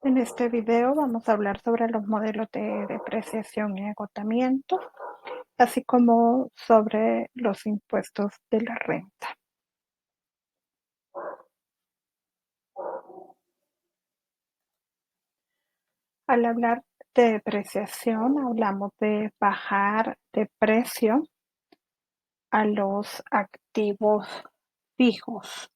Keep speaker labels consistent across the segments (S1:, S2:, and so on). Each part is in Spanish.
S1: En este video vamos a hablar sobre los modelos de depreciación y agotamiento, así como sobre los impuestos de la renta. Al hablar de depreciación, hablamos de bajar de precio a los activos fijos.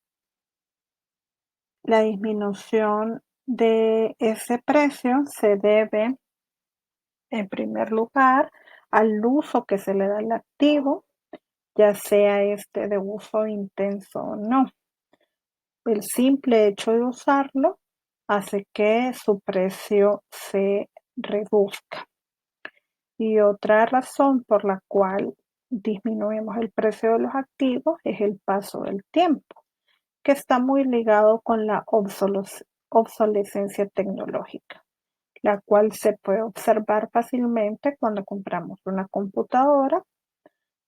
S1: La disminución de ese precio se debe, en primer lugar, al uso que se le da al activo, ya sea este de uso intenso o no. El simple hecho de usarlo hace que su precio se reduzca. Y otra razón por la cual disminuimos el precio de los activos es el paso del tiempo, que está muy ligado con la obsolescencia tecnológica, la cual se puede observar fácilmente cuando compramos una computadora.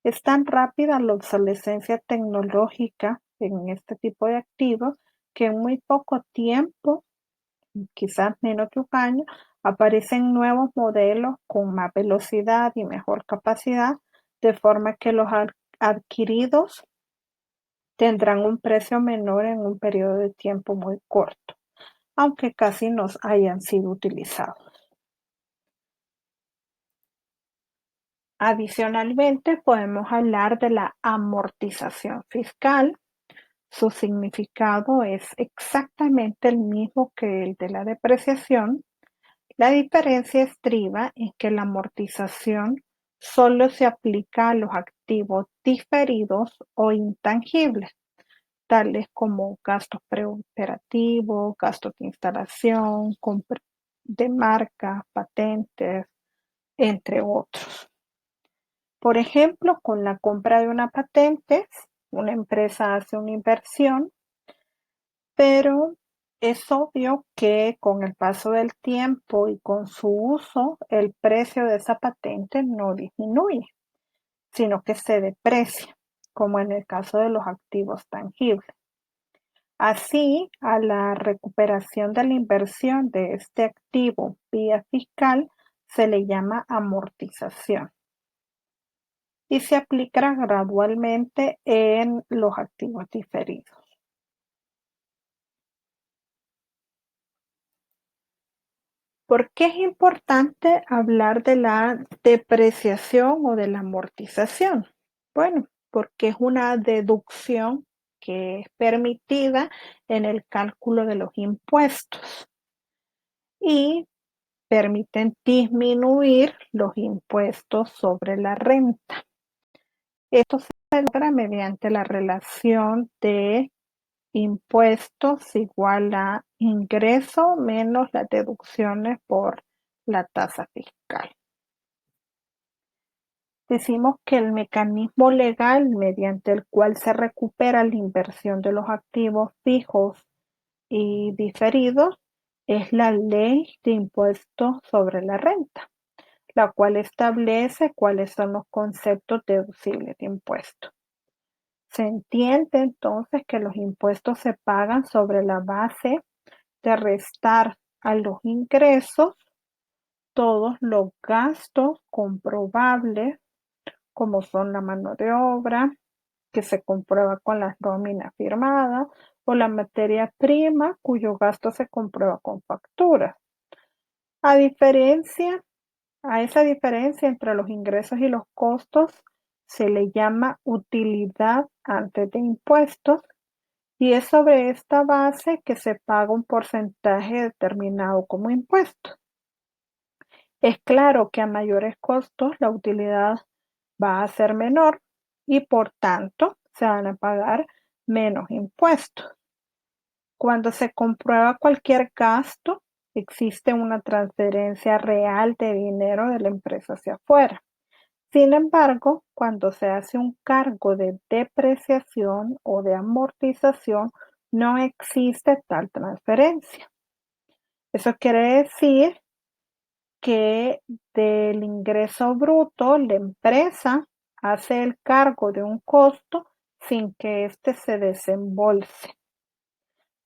S1: Es tan rápida la obsolescencia tecnológica en este tipo de activos que en muy poco tiempo, quizás menos de un año, aparecen nuevos modelos con más velocidad y mejor capacidad, de forma que los adquiridos tendrán un precio menor en un periodo de tiempo muy corto, aunque casi no hayan sido utilizados. Adicionalmente, podemos hablar de la amortización fiscal. Su significado es exactamente el mismo que el de la depreciación. La diferencia estriba en que la amortización solo se aplica a los activos diferidos o intangibles, tales como gastos preoperativos, gastos de instalación, compra de marca, patentes, entre otros. Por ejemplo, con la compra de una patente, una empresa hace una inversión, pero es obvio que con el paso del tiempo y con su uso, el precio de esa patente no disminuye, sino que se deprecia, como en el caso de los activos tangibles. Así, a la recuperación de la inversión de este activo vía fiscal se le llama amortización y se aplica gradualmente en los activos diferidos. ¿Por qué es importante hablar de la depreciación o de la amortización? Bueno, porque es una deducción que es permitida en el cálculo de los impuestos y permiten disminuir los impuestos sobre la renta. Esto se logra mediante la relación de impuestos igual a ingreso menos las deducciones por la tasa fiscal. Decimos que el mecanismo legal mediante el cual se recupera la inversión de los activos fijos y diferidos es la Ley de Impuestos sobre la Renta, la cual establece cuáles son los conceptos deducibles de impuestos. Se entiende entonces que los impuestos se pagan sobre la base de restar a los ingresos todos los gastos comprobables, como son la mano de obra, que se comprueba con las nóminas firmadas, o la materia prima, cuyo gasto se comprueba con facturas. A diferencia, a esa diferencia entre los ingresos y los costos se le llama utilidad antes de impuestos, y es sobre esta base que se paga un porcentaje determinado como impuesto. Es claro que a mayores costos la utilidad va a ser menor y por tanto se van a pagar menos impuestos. Cuando se comprueba cualquier gasto, existe una transferencia real de dinero de la empresa hacia afuera. Sin embargo, cuando se hace un cargo de depreciación o de amortización, no existe tal transferencia. Eso quiere decir que del ingreso bruto la empresa hace el cargo de un costo sin que éste se desembolse.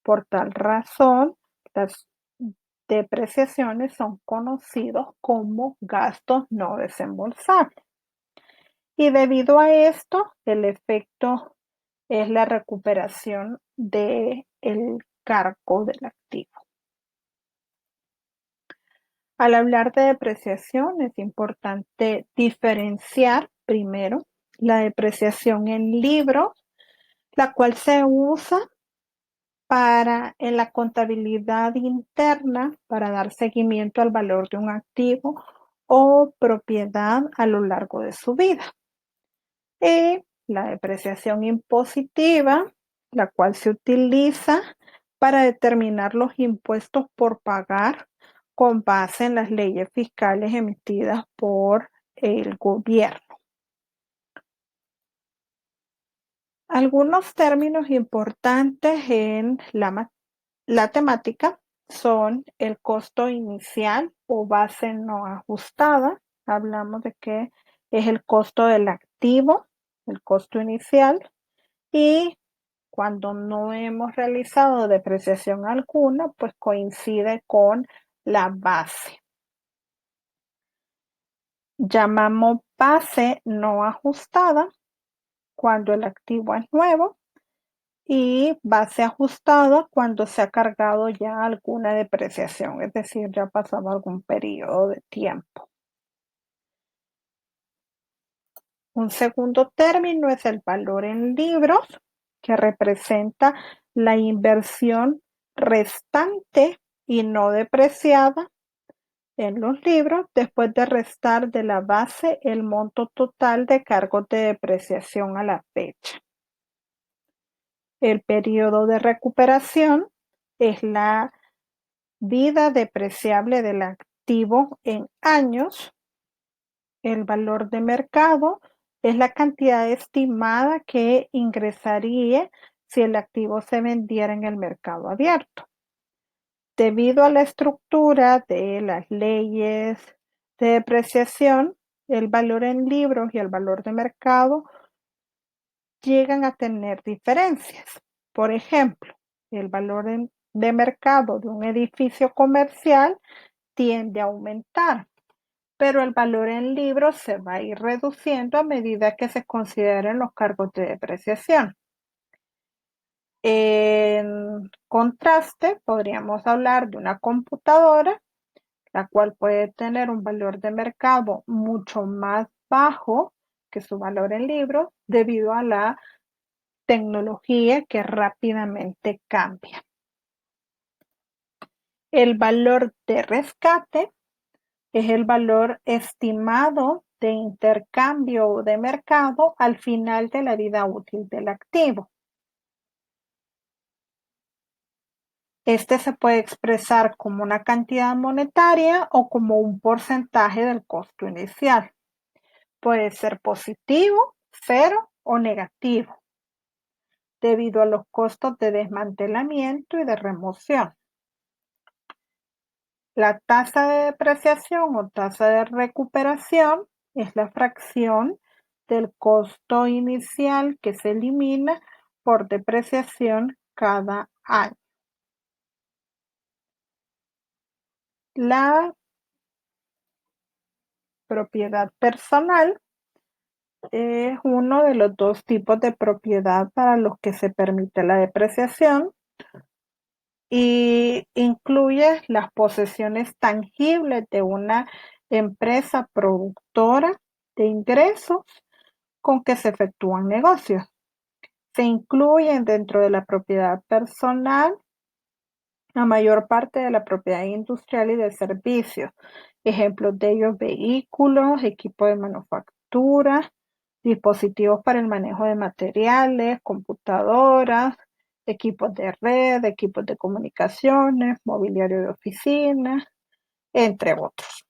S1: Por tal razón, las depreciaciones son conocidos como gastos no desembolsables. Y debido a esto, el efecto es la recuperación del cargo del activo. Al hablar de depreciación es importante diferenciar primero la depreciación en libros, la cual se usa en la contabilidad interna para dar seguimiento al valor de un activo o propiedad a lo largo de su vida. Y la depreciación impositiva, la cual se utiliza para determinar los impuestos por pagar con base en las leyes fiscales emitidas por el gobierno. Algunos términos importantes en la temática son el costo inicial o base no ajustada. Hablamos de que es el costo del activo, el costo inicial, y cuando no hemos realizado depreciación alguna, pues coincide con la base. Llamamos base no ajustada cuando el activo es nuevo y base ajustada cuando se ha cargado ya alguna depreciación, es decir, ya ha pasado algún periodo de tiempo. Un segundo término es el valor en libros, que representa la inversión restante y no depreciada en los libros después de restar de la base el monto total de cargos de depreciación a la fecha. El periodo de recuperación es la vida depreciable del activo en años. El valor de mercado es la cantidad estimada que ingresaría si el activo se vendiera en el mercado abierto. Debido a la estructura de las leyes de depreciación, el valor en libros y el valor de mercado llegan a tener diferencias. Por ejemplo, el valor de mercado de un edificio comercial tiende a aumentar, pero el valor en libros se va a ir reduciendo a medida que se consideren los cargos de depreciación. En contraste, podríamos hablar de una computadora, la cual puede tener un valor de mercado mucho más bajo que su valor en libros debido a la tecnología que rápidamente cambia. El valor de rescate es el valor estimado de intercambio o de mercado al final de la vida útil del activo. Este se puede expresar como una cantidad monetaria o como un porcentaje del costo inicial. Puede ser positivo, cero o negativo, debido a los costos de desmantelamiento y de remoción. La tasa de depreciación o tasa de recuperación es la fracción del costo inicial que se elimina por depreciación cada año. La propiedad personal es uno de los dos tipos de propiedad para los que se permite la depreciación y incluye las posesiones tangibles de una empresa productora de ingresos con que se efectúan negocios. Se incluyen dentro de la propiedad personal la mayor parte de la propiedad industrial y de servicios. Ejemplos de ellos: vehículos, equipo de manufactura, dispositivos para el manejo de materiales, computadoras, equipos de red, equipos de comunicaciones, mobiliario de oficina, entre otros.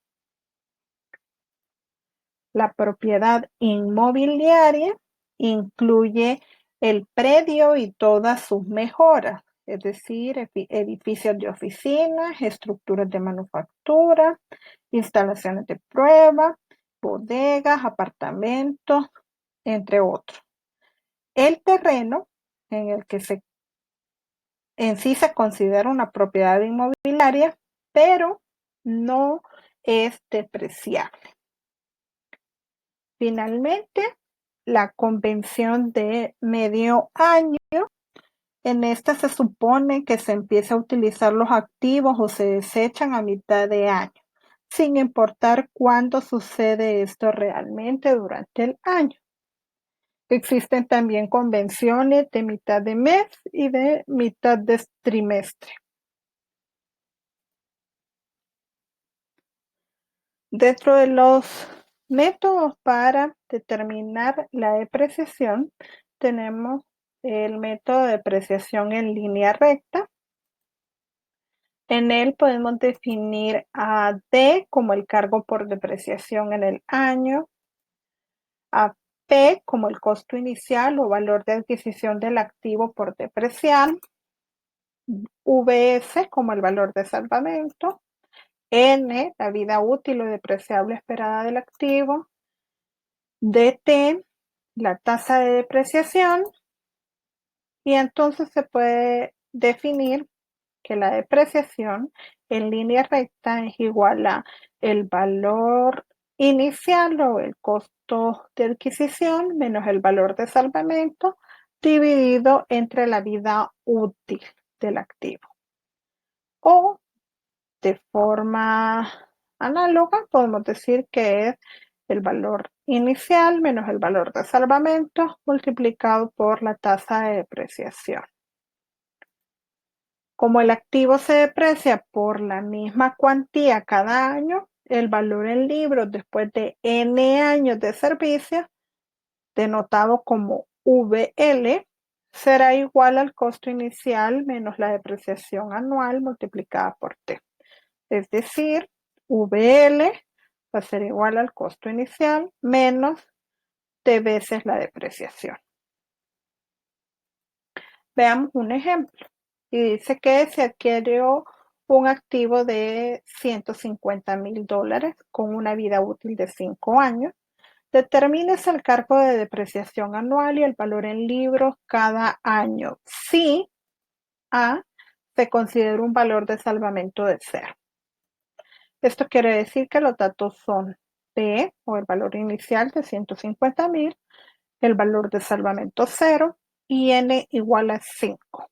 S1: La propiedad inmobiliaria incluye el predio y todas sus mejoras, es decir, edificios de oficinas, estructuras de manufactura, instalaciones de prueba, bodegas, apartamentos, entre otros. El terreno en el que en sí se considera una propiedad inmobiliaria pero no es depreciable. Finalmente, la convención de medio año, en esta se supone que se empieza a utilizar los activos o se desechan a mitad de año, sin importar cuándo sucede esto realmente durante el año. Existen también convenciones de mitad de mes y de mitad de trimestre. Dentro de los métodos para determinar la depreciación, tenemos el método de depreciación en línea recta. En él podemos definir a D como el cargo por depreciación en el año, a P como el costo inicial o valor de adquisición del activo por depreciar, VS como el valor de salvamento, N la vida útil o depreciable esperada del activo, DT la tasa de depreciación, y entonces se puede definir que la depreciación en línea recta es igual a el valor inicial o el costo de adquisición menos el valor de salvamento dividido entre la vida útil del activo. O de forma análoga podemos decir que es el valor inicial menos el valor de salvamento multiplicado por la tasa de depreciación. Como el activo se deprecia por la misma cuantía cada año, el valor en libros después de N años de servicio, denotado como VL, será igual al costo inicial menos la depreciación anual multiplicada por T. Es decir, VL va a ser igual al costo inicial menos T veces la depreciación. Veamos un ejemplo. Y dice que se adquirió un activo de $150,000 con una vida útil de 5 años. Determines el cargo de depreciación anual y el valor en libros cada año si A se considera un valor de salvamento de cero. Esto quiere decir que los datos son P o el valor inicial de 150,000, el valor de salvamento 0 y N igual a 5.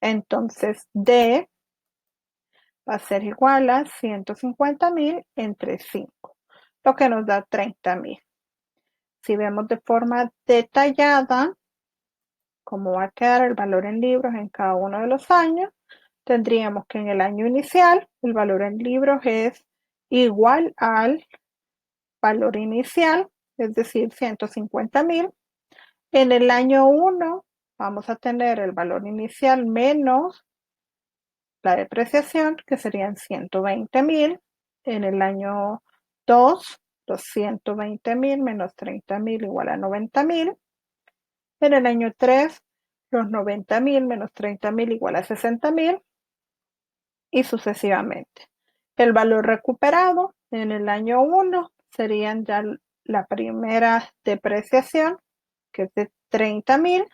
S1: Entonces D va a ser igual a 150,000 entre 5, lo que nos da 30,000. Si vemos de forma detallada cómo va a quedar el valor en libros en cada uno de los años, tendríamos que en el año inicial el valor en libros es igual al valor inicial, es decir, 150,000. En el año 1 vamos a tener el valor inicial menos la depreciación, que serían 120,000. En el año 2, los 120,000 menos 30,000 igual a 90,000. En el año 3, los 90,000 menos 30,000 igual a 60,000 y sucesivamente. El valor recuperado en el año 1 serían ya la primera depreciación, que es de 30,000.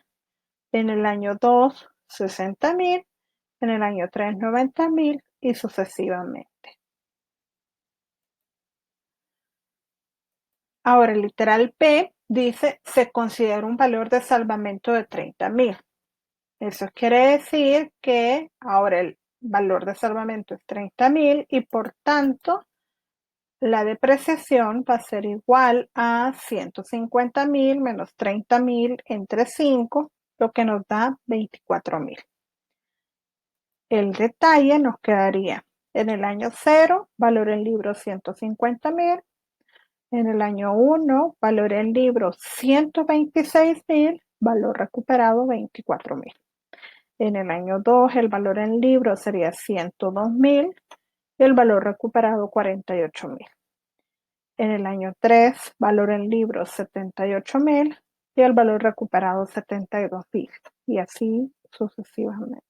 S1: En el año 2, 60,000. En el año 3, 90,000 y sucesivamente. Ahora, el literal P dice se considera un valor de salvamento de 30,000. Eso quiere decir que ahora el valor de salvamento es 30,000 y por tanto la depreciación va a ser igual a 150,000 menos 30,000 entre 5, lo que nos da 24,000. El detalle nos quedaría en el año 0, valor en libros 150,000. En el año 1, valor en libros 126,000, valor recuperado 24,000. En el año 2, el valor en libros sería 102,000 y el valor recuperado 48,000. En el año 3, valor en libros 78,000 y el valor recuperado 72,000. Y así sucesivamente.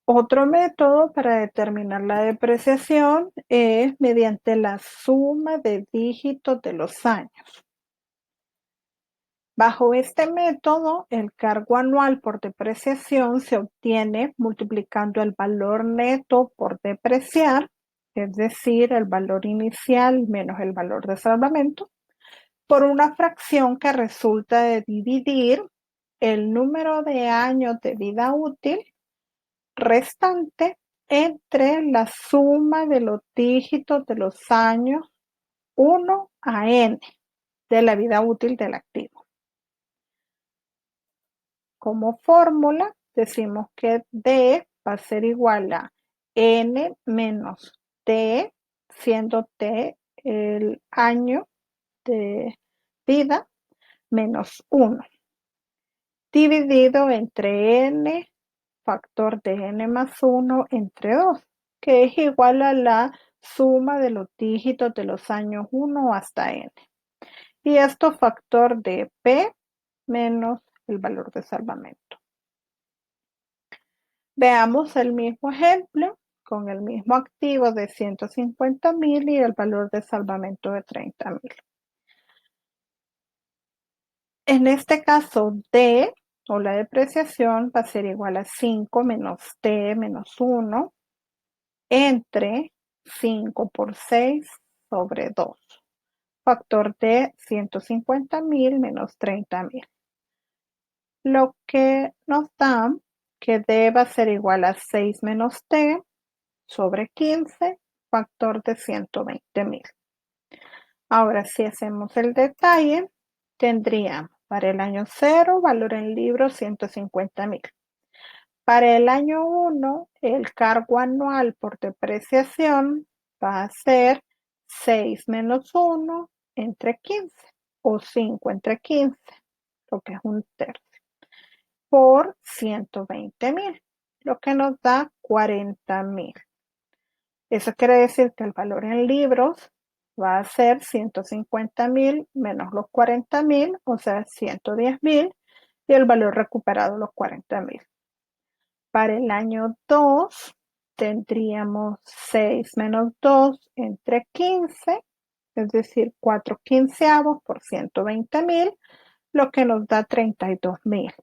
S1: Otro método para determinar la depreciación es mediante la suma de dígitos de los años. Bajo este método, el cargo anual por depreciación se obtiene multiplicando el valor neto por depreciar, es decir, el valor inicial menos el valor de salvamento, por una fracción que resulta de dividir el número de años de vida útil restante entre la suma de los dígitos de los años 1 a n de la vida útil del activo. Como fórmula, decimos que D va a ser igual a N menos T, siendo T el año de vida, menos 1, dividido entre N factor de N más 1 entre 2, que es igual a la suma de los dígitos de los años 1 hasta N. Y esto factor de P menos el valor de salvamento. Veamos el mismo ejemplo con el mismo activo de 150,000 y el valor de salvamento de 30,000. En este caso, D o la depreciación va a ser igual a 5 menos T menos 1 entre 5 por 6 sobre 2. Factor de 150,000 menos 30,000. Lo que nos da que D va a ser igual a 6 menos T sobre 15, factor de 120,000. Ahora, si hacemos el detalle, tendríamos para el año 0, valor en libros 150,000. Para el año 1, el cargo anual por depreciación va a ser 6 menos 1 entre 15 o 5 entre 15, lo que es un tercio, por 120,000, lo que nos da 40,000. Eso quiere decir que el valor en libros va a ser 150,000 menos los 40,000, o sea, 110,000, y el valor recuperado los 40,000. Para el año 2 tendríamos 6 menos 2 entre 15, es decir, 4 quinceavos por 120,000, lo que nos da 32,000.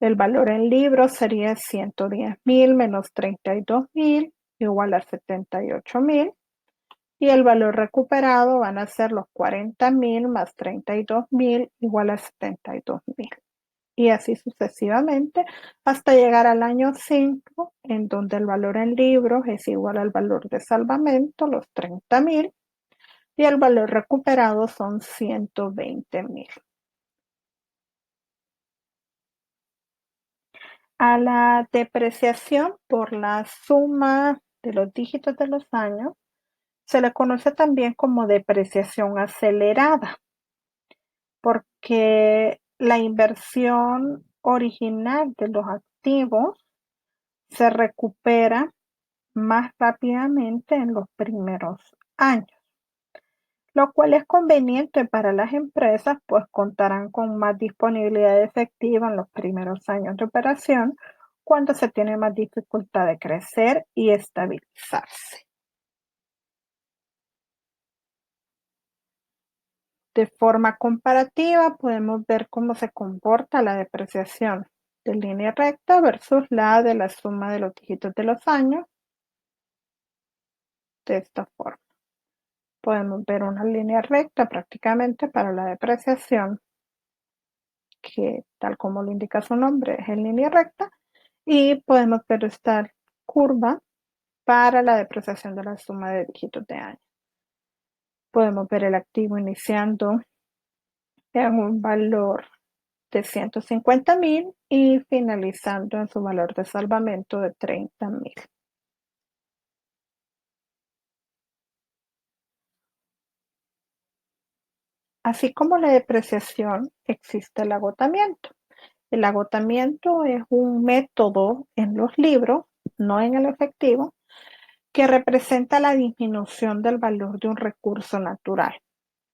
S1: El valor en libros sería 110,000 menos 32,000 igual a 78,000. Y el valor recuperado van a ser los 40,000 más 32,000 igual a 72,000. Y así sucesivamente hasta llegar al año 5, en donde el valor en libros es igual al valor de salvamento, los 30,000, y el valor recuperado son 120,000. A la depreciación por la suma de los dígitos de los años se le conoce también como depreciación acelerada, porque la inversión original de los activos se recupera más rápidamente en los primeros años, lo cual es conveniente para las empresas, pues contarán con más disponibilidad de efectivo en los primeros años de operación, cuando se tiene más dificultad de crecer y estabilizarse. De forma comparativa, podemos ver cómo se comporta la depreciación de línea recta versus la de la suma de los dígitos de los años, de esta forma. Podemos ver una línea recta prácticamente para la depreciación, que tal como lo indica su nombre es en línea recta, y podemos ver esta curva para la depreciación de la suma de dígitos de años. Podemos ver el activo iniciando en un valor de 150,000 y finalizando en su valor de salvamento de 30,000. Así como la depreciación, existe el agotamiento. El agotamiento es un método en los libros, no en el efectivo, que representa la disminución del valor de un recurso natural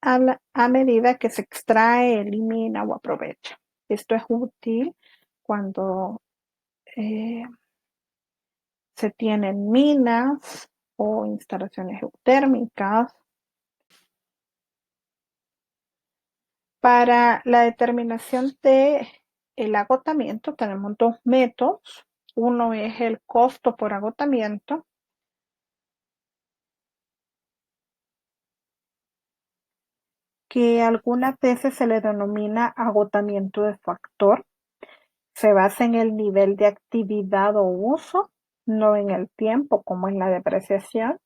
S1: a medida que se extrae, elimina o aprovecha. Esto es útil cuando se tienen minas o instalaciones geotérmicas. Para la determinación de el agotamiento tenemos dos métodos. Uno es el costo por agotamiento, que algunas veces se le denomina agotamiento de factor. Se basa en el nivel de actividad o uso, no en el tiempo como en la depreciación.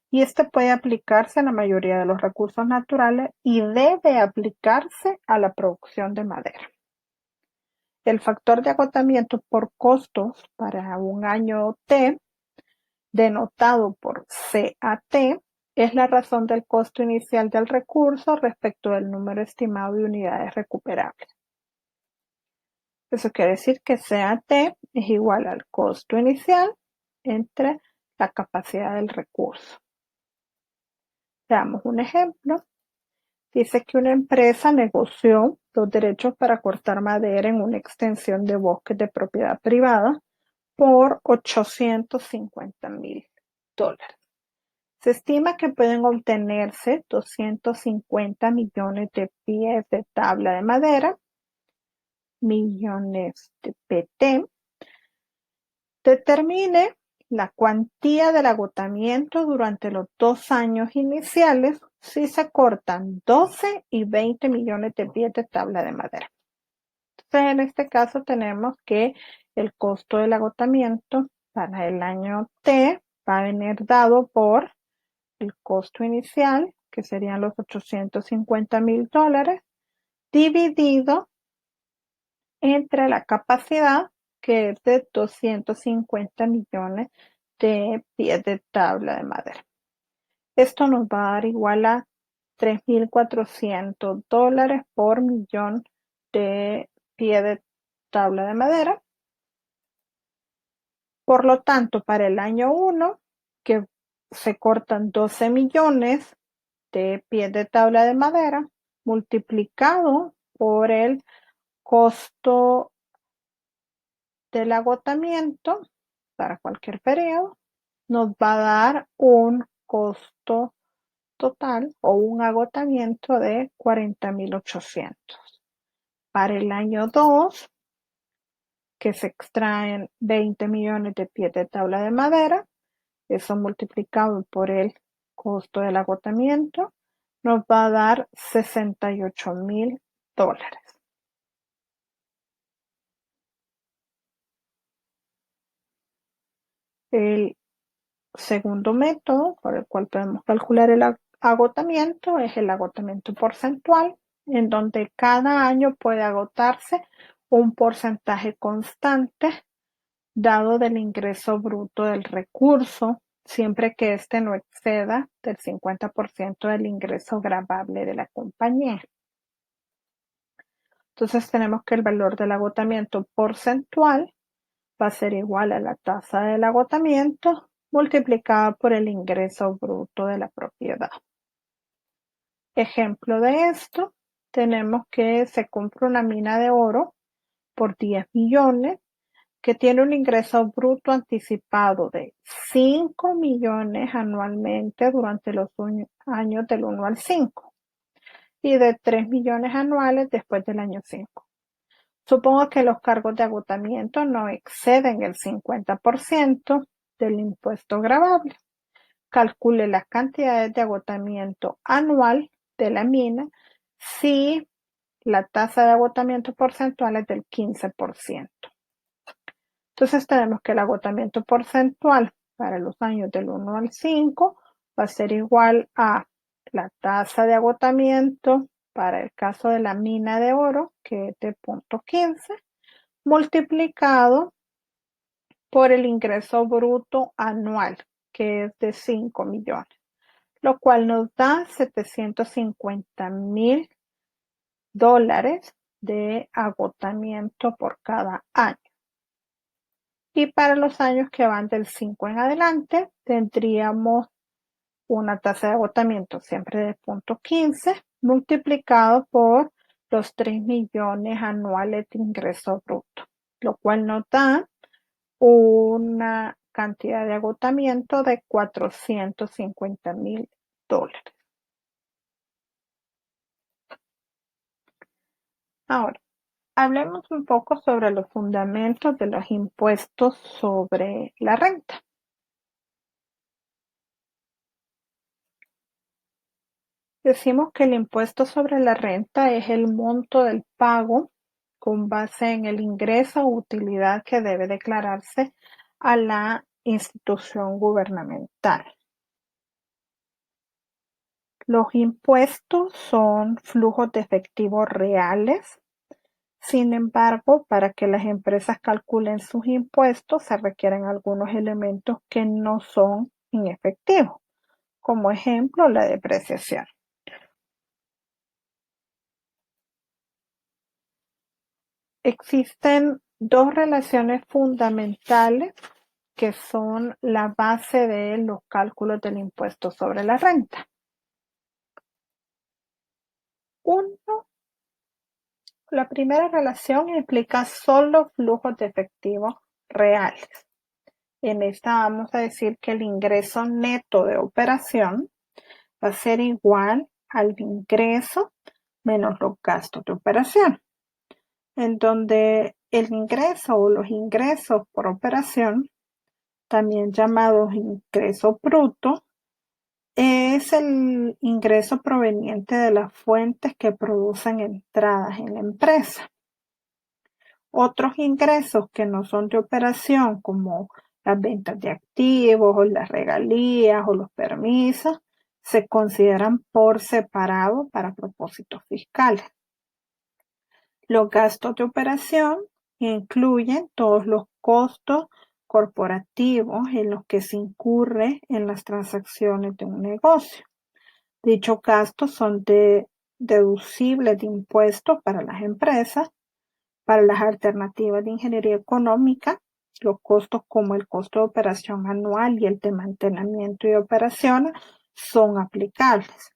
S1: Y este puede aplicarse a la mayoría de los recursos naturales y debe aplicarse a la producción de madera. El factor de agotamiento por costos para un año T, denotado por CAT, es la razón del costo inicial del recurso respecto del número estimado de unidades recuperables. Eso quiere decir que CAT es igual al costo inicial entre la capacidad del recurso. Veamos un ejemplo. Dice que una empresa negoció los derechos para cortar madera en una extensión de bosques de propiedad privada por $850,000. Se estima que pueden obtenerse 250 millones de pies de tabla de madera, millones de PT. Determine la cuantía del agotamiento durante los 2 años iniciales si se cortan 12 y 20 millones de pies de tabla de madera. Entonces, en este caso tenemos que el costo del agotamiento para el año T va a venir dado por el costo inicial, que serían los $850,000, dividido entre la capacidad, que es de 250 millones de pies de tabla de madera. Esto nos va a dar igual a $3,400 por millón de pies de tabla de madera. Por lo tanto, para el año 1, que se cortan 12 millones de pies de tabla de madera, multiplicado por el costo del agotamiento para cualquier periodo, nos va a dar un costo total o un agotamiento de 40,800. Para el año 2, que se extraen 20 millones de pies de tabla de madera, eso multiplicado por el costo del agotamiento, nos va a dar $68,000. El segundo método por el cual podemos calcular el agotamiento es el agotamiento porcentual, en donde cada año puede agotarse un porcentaje constante dado del ingreso bruto del recurso, siempre que éste no exceda del 50% del ingreso gravable de la compañía. Entonces tenemos que el valor del agotamiento porcentual va a ser igual a la tasa del agotamiento multiplicada por el ingreso bruto de la propiedad. Ejemplo de esto, tenemos que se compra una mina de oro por 10 millones que tiene un ingreso bruto anticipado de 5 millones anualmente durante los años del 1 al 5 y de 3 millones anuales después del año 5. Supongo que los cargos de agotamiento no exceden el 50% del impuesto gravable. Calcule las cantidades de agotamiento anual de la mina si la tasa de agotamiento porcentual es del 15%. Entonces tenemos que el agotamiento porcentual para los años del 1 al 5 va a ser igual a la tasa de agotamiento para el caso de la mina de oro, que es de 0.15, multiplicado por el ingreso bruto anual, que es de 5 millones, lo cual nos da $750,000 de agotamiento por cada año. Y para los años que van del 5 en adelante, tendríamos una tasa de agotamiento siempre de 0.15 multiplicado por los 3 millones anuales de ingreso bruto, lo cual nos da una cantidad de agotamiento de $450,000. Ahora, hablemos un poco sobre los fundamentos de los impuestos sobre la renta. Decimos que el impuesto sobre la renta es el monto del pago con base en el ingreso o utilidad que debe declararse a la institución gubernamental. Los impuestos son flujos de efectivo reales. Sin embargo, para que las empresas calculen sus impuestos se requieren algunos elementos que no son en efectivo, como ejemplo la depreciación. Existen dos relaciones fundamentales que son la base de los cálculos del impuesto sobre la renta. Uno, la primera relación implica solo flujos de efectivo reales. En esta vamos a decir que el ingreso neto de operación va a ser igual al ingreso menos los gastos de operación, en donde el ingreso o los ingresos por operación, también llamados ingreso bruto, es el ingreso proveniente de las fuentes que producen entradas en la empresa. Otros ingresos que no son de operación, como las ventas de activos o las regalías o los permisos, se consideran por separado para propósitos fiscales. Los gastos de operación incluyen todos los costos corporativos en los que se incurre en las transacciones de un negocio. Dichos gastos son deducibles de impuestos para las empresas. Para las alternativas de ingeniería económica, los costos como el costo de operación anual y el de mantenimiento y operaciones son aplicables.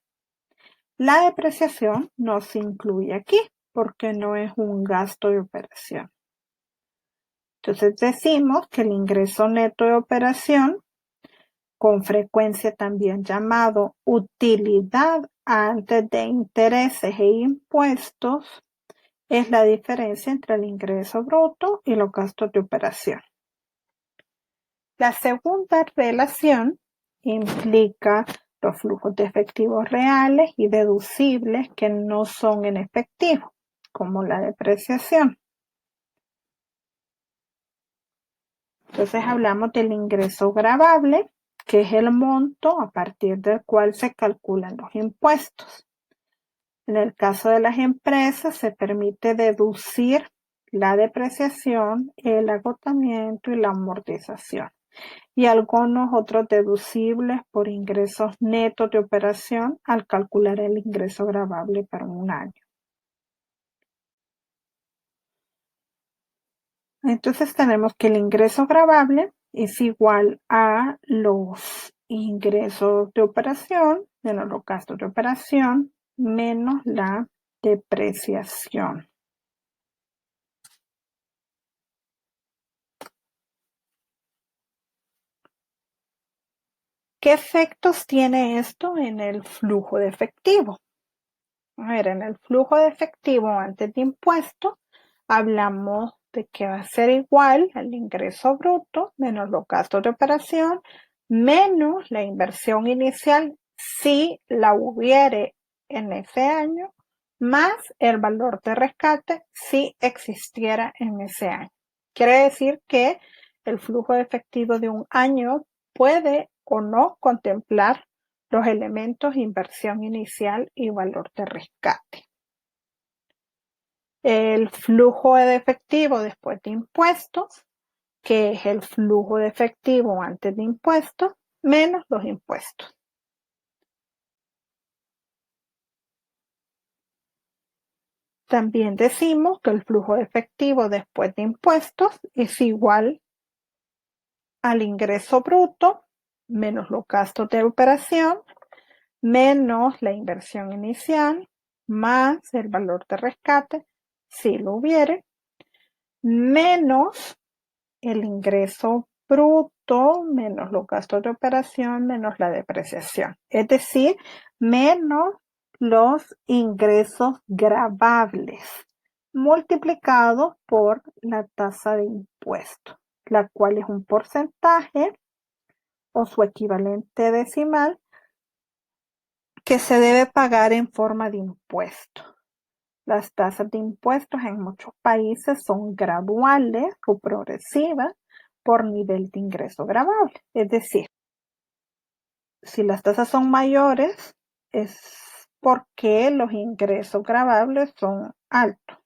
S1: La depreciación no se incluye aquí porque no es un gasto de operación. Entonces decimos que el ingreso neto de operación, con frecuencia también llamado utilidad antes de intereses e impuestos, es la diferencia entre el ingreso bruto y los gastos de operación. La segunda relación implica los flujos de efectivos reales y deducibles que no son en efectivo, como la depreciación. Entonces hablamos del ingreso gravable, que es el monto a partir del cual se calculan los impuestos. En el caso de las empresas se permite deducir la depreciación, el agotamiento y la amortización, y algunos otros deducibles por ingresos netos de operación al calcular el ingreso gravable para un año. Entonces tenemos que el ingreso gravable es igual a los ingresos de operación menos los gastos de operación menos la depreciación. ¿Qué efectos tiene esto en el flujo de efectivo? A ver, en el flujo de efectivo antes de impuestos hablamos de que va a ser igual al ingreso bruto menos los gastos de operación menos la inversión inicial si la hubiere en ese año, más el valor de rescate si existiera en ese año. Quiere decir que el flujo de efectivo de un año puede o no contemplar los elementos inversión inicial y valor de rescate. El flujo de efectivo después de impuestos, que es el flujo de efectivo antes de impuestos, menos los impuestos. También decimos que el flujo de efectivo después de impuestos es igual al ingreso bruto menos los gastos de operación menos la inversión inicial más el valor de rescate, si lo hubiere, menos el ingreso bruto, menos los gastos de operación, menos la depreciación. Es decir, menos los ingresos gravables. multiplicado por la tasa de impuesto, la cual es un porcentaje o su equivalente decimal que se debe pagar en forma de impuesto. Las tasas de impuestos en muchos países son graduales o progresivas por nivel de ingreso gravable. Es decir, si las tasas son mayores, es porque los ingresos gravables son altos.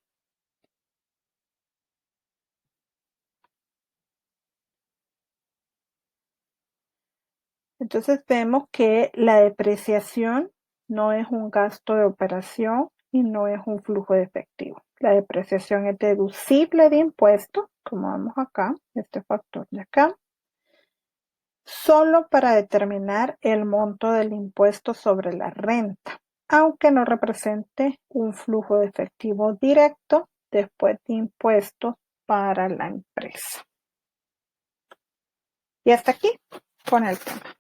S1: Entonces vemos que la depreciación no es un gasto de operación y no es un flujo de efectivo. La depreciación es deducible de impuestos, como vemos acá, este factor de acá, solo para determinar el monto del impuesto sobre la renta, aunque no represente un flujo de efectivo directo después de impuestos para la empresa. Y hasta aquí con el tema.